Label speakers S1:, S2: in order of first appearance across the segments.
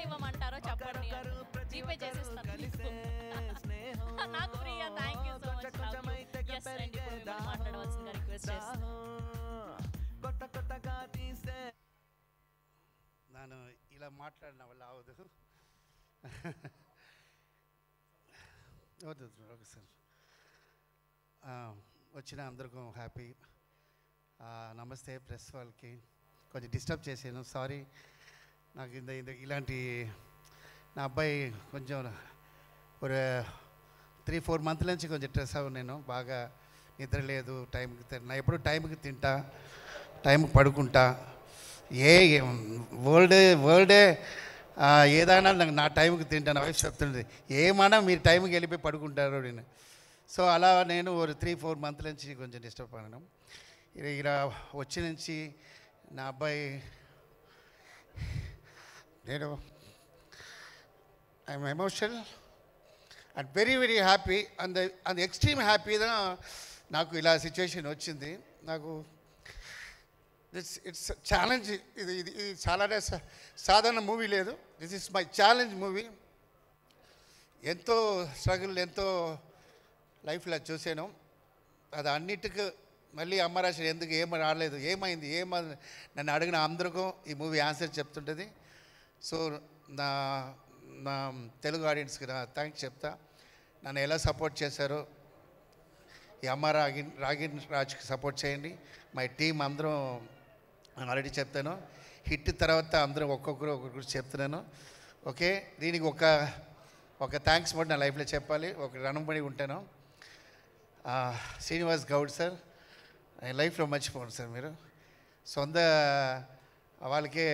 S1: ఇవ్వమంటారో చెప్పండి. జీపే చేసేస్తాను నాకు Priya. Thank you so much. Yes అండి, ఇప్పుడు మాట్లాడవలసిందిగా రిక్వెస్ట్ చేస్తాను.
S2: ನಾನು ఇలా మాట్లాడిన వల్ల అవదు. Okay sir. వచ్చిన అందరికీ హ్యాపీ. నమస్తే ప్రెస్ వాళ్ళకి. కొంచెం డిస్టర్బ్ చేశాను, సారీ. నాకు ఇలాంటి నా అబ్బాయి కొంచెం ఒక 3-4 మంత్ల నుంచి కొంచెం స్ట్రెస్ అవ్వను. నేను బాగా నిద్ర లేదు, టైంకి తిన్నా. ఎప్పుడు టైంకి తింటా, టైంకి పడుకుంటా. వరల్డే ఏదైనా నా టైంకి తింటాను. వైఫ్ చెప్తుంది ఏమన్నా మీరు టైంకి వెళ్ళిపోయి పడుకుంటారు నేను. సో అలా నేను ఒక 3-4 మంత్ల నుంచి కొంచెం డిస్టర్బ్ అయ్యాను. ఇలా వచ్చి నుంచి నా అబ్బాయి నేను I'm emotional and very very happy. And extreme హ్యాపీగా నాకు ఇలా సిచ్యువేషన్ వచ్చింది. నాకు ఇట్స్ ఛాలెంజ్. ఇది చాలానే సాధారణ మూవీ లేదు. This is my challenge movie. ఎంతో స్ట్రగుల్, ఎంతో లైఫ్లో చూసాను. అది అన్నిటికీ మళ్ళీ అమ్మరాశి ఎందుకు ఏమి రాలేదు, ఏమైంది, నన్ను అడిగిన అందరికీ ఈ మూవీ ఆన్సర్ చెప్తుంటుంది. సో నా తెలుగు ఆడియన్స్కి నా థ్యాంక్స్ చెప్తా. నన్ను ఎలా సపోర్ట్ చేశారో ఈ అమ్మ రాగిన్ రాజ్కి సపోర్ట్ చేయండి. మై టీం అందరం ఆల్రెడీ చెప్తాను. హిట్ తర్వాత అందరూ ఒక్కొక్కరు చెప్తున్నాను. ఓకే, దీనికి ఒక థ్యాంక్స్ కూడా నా లైఫ్లో చెప్పాలి. ఒక రణపడి ఉంటాను. శ్రీనివాస్ గౌడ్ సార్, లైఫ్లో మర్చిపోండి సార్. మీరు సొంత వాళ్ళకే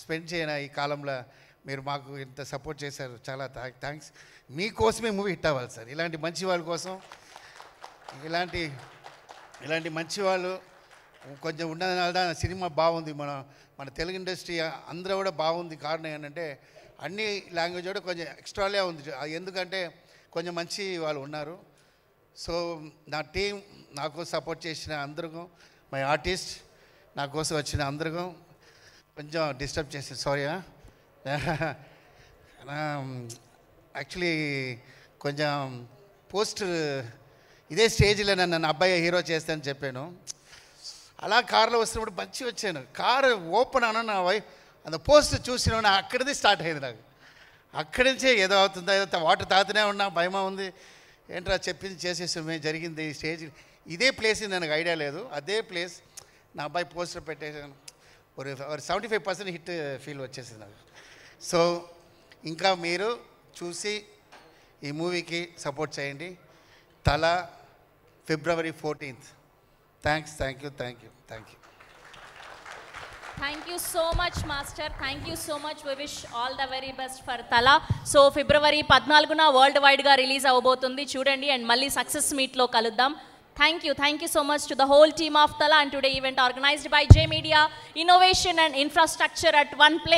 S2: స్పెండ్ చేయన ఈ కాలంలో మీరు మాకు ఇంత సపోర్ట్ చేశారు. చాలా థ్యాంక్స్. మీకోసమే మూవీ హిట్ అవ్వాలి సార్. ఇలాంటి మంచి వాళ్ళ కోసం, ఇలాంటి మంచి వాళ్ళు కొంచెం ఉండడం వల్ల సినిమా బాగుంది. మన తెలుగు ఇండస్ట్రీ అందరూ కూడా బాగుంది. కారణం ఏంటంటే అన్ని లాంగ్వేజ్ కూడా కొంచెం ఎక్స్ట్రాలే ఉంది. ఎందుకంటే కొంచెం మంచి వాళ్ళు ఉన్నారు. సో నా టీం నాకు సపోర్ట్ చేసిన అందరికీ, మై ఆర్టిస్ట్ నా కోసం వచ్చిన అందరికీ కొంచెం డిస్టర్బ్ చేసి సారీ. యాక్చువల్లీ కొంచెం పోస్ట్ ఇదే స్టేజ్లో నన్ను అబ్బాయి హీరో చేస్తానని చెప్పాను. అలా కారులో వస్తున్నప్పుడు మంచి వచ్చాను. కారు ఓపెన్ అన్న నా వైఫ్ అంత పోస్ట్ చూసిన అక్కడిది స్టార్ట్ అయింది. నాకు అక్కడి నుంచే ఏదో అవుతుందో ఏదో వాటర్ తాగుతూనే ఉన్నా, భయమా ఉంది. ఏంట్రా చెప్పింది చేసేసామే, జరిగింది ఈ స్టేజ్. ఇదే ప్లేస్ నాకు ఐడియా లేదు. అదే ప్లేస్ నా అబ్బాయి పోస్టర్ పెట్టేసాను. ఒక 75% హిట్ ఫీల్ వచ్చేసింది నాకు. సో ఇంకా మీరు చూసి ఈ మూవీకి సపోర్ట్ చేయండి. తల February 14th. Thank you.
S1: Thank you so much, Master. Thank you so much. We wish all the very best for Tala. So February 14న వరల్డ్ వైడ్గా రిలీజ్ అవబోతుంది, చూడండి. అండ్ మళ్ళీ సక్సెస్ మీట్లో కలుద్దాం. Thank you so much to the whole team of Tala and today event organized by J Media Innovation and Infrastructure at one place.